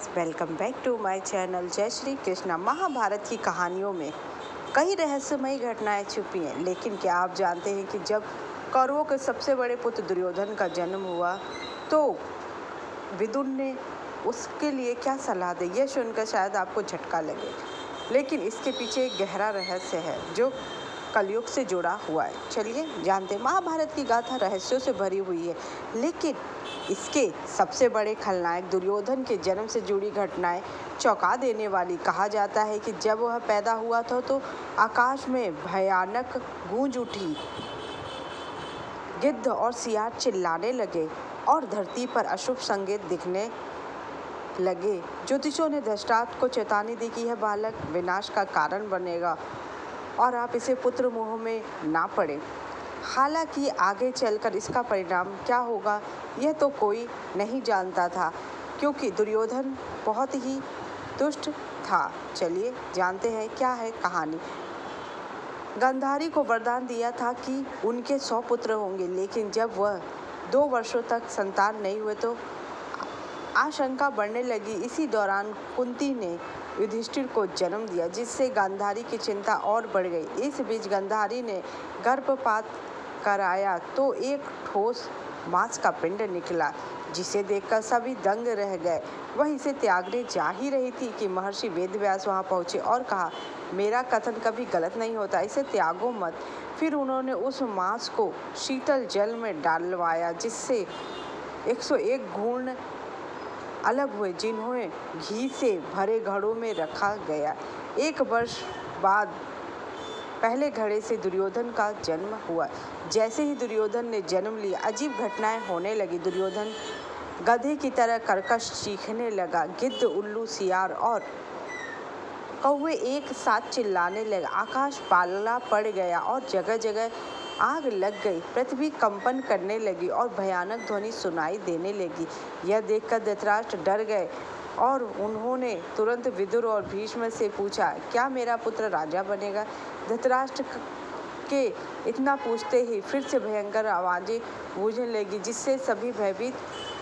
Welcome back to my channel जय श्री कृष्णा। महाभारत की कहानियों में कई रहस्यमयी घटनाएं छुपी हैं, लेकिन क्या आप जानते हैं कि जब कौरवों के सबसे बड़े पुत्र दुर्योधन का जन्म हुआ तो विदुर ने उसके लिए क्या सलाह दी? यह सुनकर शायद आपको झटका लगे, लेकिन इसके पीछे एक गहरा रहस्य है जो कलयुग से जुड़ा हुआ है। चलिए जानते हैं। महाभारत की गाथा रहस्यों से भरी हुई है, लेकिन इसके सबसे बड़े खलनायक दुर्योधन के जन्म से जुड़ी घटनाएं चौंका देने वाली। कहा जाता है कि जब वह पैदा हुआ था तो आकाश में भयानक गूंज उठी, गिद्ध और सियार चिल्लाने लगे और धरती पर अशुभ संकेत दिखने लगे। ज्योतिषों ने धृतराष्ट्र को चेतावनी दी कि यह बालक विनाश का कारण बनेगा और आप इसे पुत्र मोह में ना पड़े। हालांकि आगे चलकर इसका परिणाम क्या होगा यह तो कोई नहीं जानता था, क्योंकि दुर्योधन बहुत ही दुष्ट था। चलिए जानते हैं क्या है कहानी। गांधारी को वरदान दिया था कि उनके 100 पुत्र होंगे, लेकिन जब वह 2 वर्षों तक संतान नहीं हुए तो आशंका बढ़ने लगी। इसी दौरान कुंती ने युधिष्ठिर को जन्म दिया, जिससे गांधारी की चिंता और बढ़ गई। इस बीच गांधारी ने गर्भपात कराया तो एक ठोस मांस का पिंड निकला, जिसे देखकर सभी दंग रह गए। वह इसे त्यागने जा ही रही थी कि महर्षि वेदव्यास वहां पहुंचे और कहा, मेरा कथन कभी गलत नहीं होता, इसे त्यागो मत। फिर उन्होंने उस मांस को शीतल जल में डालवाया, जिससे 101 घूर्ण अलग हुए, जिन्हें घी से भरे घड़ों में रखा गया। 1 वर्ष बाद पहले घड़े से दुर्योधन का जन्म हुआ। जैसे ही दुर्योधन ने जन्म लिया, अजीब घटनाएं होने लगी। दुर्योधन गधे की तरह कर्कश चीखने लगा। गिद्ध, उल्लू, सियार और कौवे एक साथ चिल्लाने लगे। आकाश पाला पड़ गया और जगह जगह आग लग गई। पृथ्वी कंपन करने लगी और भयानक ध्वनि सुनाई देने लगी। यह देखकर धृतराष्ट्र डर गए और उन्होंने तुरंत विदुर और भीष्म से पूछा, क्या मेरा पुत्र राजा बनेगा? धृतराष्ट्र के इतना पूछते ही फिर से भयंकर आवाजें गूंजने लगी, जिससे सभी भयभीत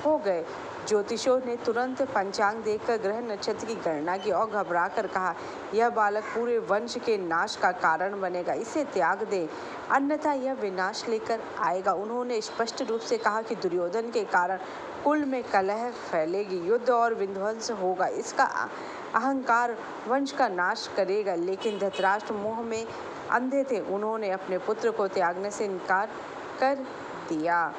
हो गए। ज्योतिषों ने तुरंत पंचांग देखकर ग्रह नक्षत्र की गणना की और घबराकर कहा, यह बालक पूरे वंश के नाश का कारण बनेगा, इसे त्याग दें, अन्यथा यह विनाश लेकर आएगा। उन्होंने स्पष्ट रूप से कहा कि दुर्योधन के कारण कुल में कलह फैलेगी, युद्ध और विध्वंस होगा, इसका अहंकार वंश का नाश करेगा। लेकिन धृतराष्ट्र मोह में अंधे थे, उन्होंने अपने पुत्र को त्यागने से इनकार कर दिया।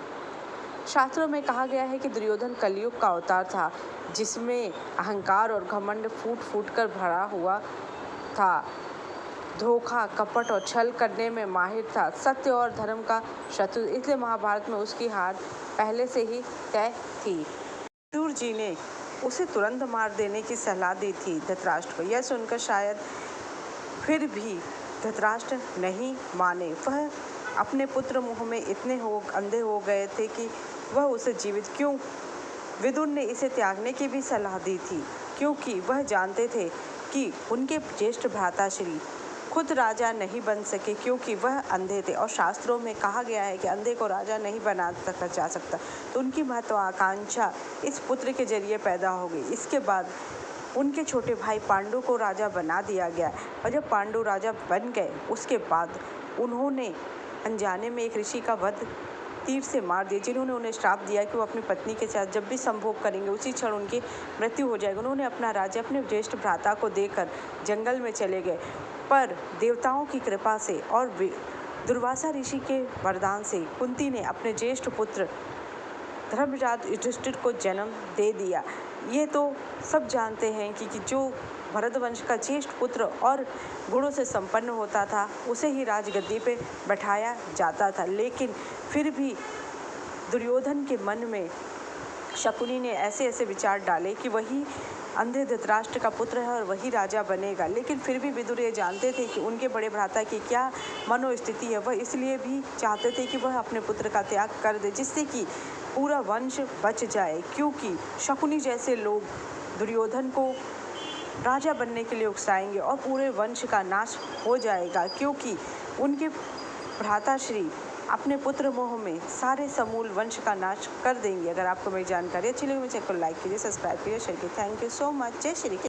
शास्त्रों में कहा गया है कि दुर्योधन कलयुग का अवतार था, जिसमें अहंकार और घमंड फूट फूट कर भरा हुआ था। धोखा, कपट और छल करने में माहिर था, सत्य और धर्म का शत्रु। इसलिए महाभारत में उसकी हार पहले से ही तय थी। विदुर जी ने उसे तुरंत मार देने की सलाह दी थी धृतराष्ट्र को। यह सुनकर शायद फिर भी धृतराष्ट्र नहीं माने। वह अपने पुत्र मोह में इतने अंधे हो गए थे कि वह उसे जीवित क्यों। विदुर ने इसे त्यागने की भी सलाह दी थी, क्योंकि वह जानते थे कि उनके ज्येष्ठ भ्राताश्री खुद राजा नहीं बन सके, क्योंकि वह अंधे थे और शास्त्रों में कहा गया है कि अंधे को राजा नहीं बना जा सकता। तो उनकी महत्वाकांक्षा इस पुत्र के जरिए पैदा हो गई। इसके बाद उनके छोटे भाई पांडु को राजा बना दिया गया और जब पांडु राजा बन गए उसके बाद उन्होंने अनजाने में एक ऋषि का वध तीर से मार दिया, जिन्होंने उन्हें श्राप दिया कि वो अपनी पत्नी के साथ जब भी संभोग करेंगे उसी क्षण उनकी मृत्यु हो जाएगी। उन्होंने अपना राज्य अपने ज्येष्ठ भ्राता को देकर जंगल में चले गए, पर देवताओं की कृपा से और दुर्वासा ऋषि के वरदान से कुंती ने अपने ज्येष्ठ पुत्र धर्मराज युधिष्ठिर को जन्म दे दिया। ये तो सब जानते हैं कि जो भरतवंश का ज्येष्ठ पुत्र और गुणों से संपन्न होता था उसे ही राजगद्दी पे बैठाया जाता था। लेकिन फिर भी दुर्योधन के मन में शकुनी ने ऐसे ऐसे विचार डाले कि वही अंधे धृतराष्ट्र का पुत्र है और वही राजा बनेगा। लेकिन फिर भी विदुर ये जानते थे कि उनके बड़े भ्राता की क्या मनोस्थिति है। वह इसलिए भी चाहते थे कि वह अपने पुत्र का त्याग कर दे, जिससे कि पूरा वंश बच जाए, क्योंकि शकुनी जैसे लोग दुर्योधन को राजा बनने के लिए उकसाएंगे और पूरे वंश का नाश हो जाएगा, क्योंकि उनके भ्राताश्री अपने पुत्र मोह में सारे समूल वंश का नाश कर देंगी। अगर आपको मेरी जानकारी अच्छी लगी मुझे लाइक कीजिए, सब्सक्राइब कीजिए, शेयर कीजिए। Thank you so much. जय श्री कृष्ण।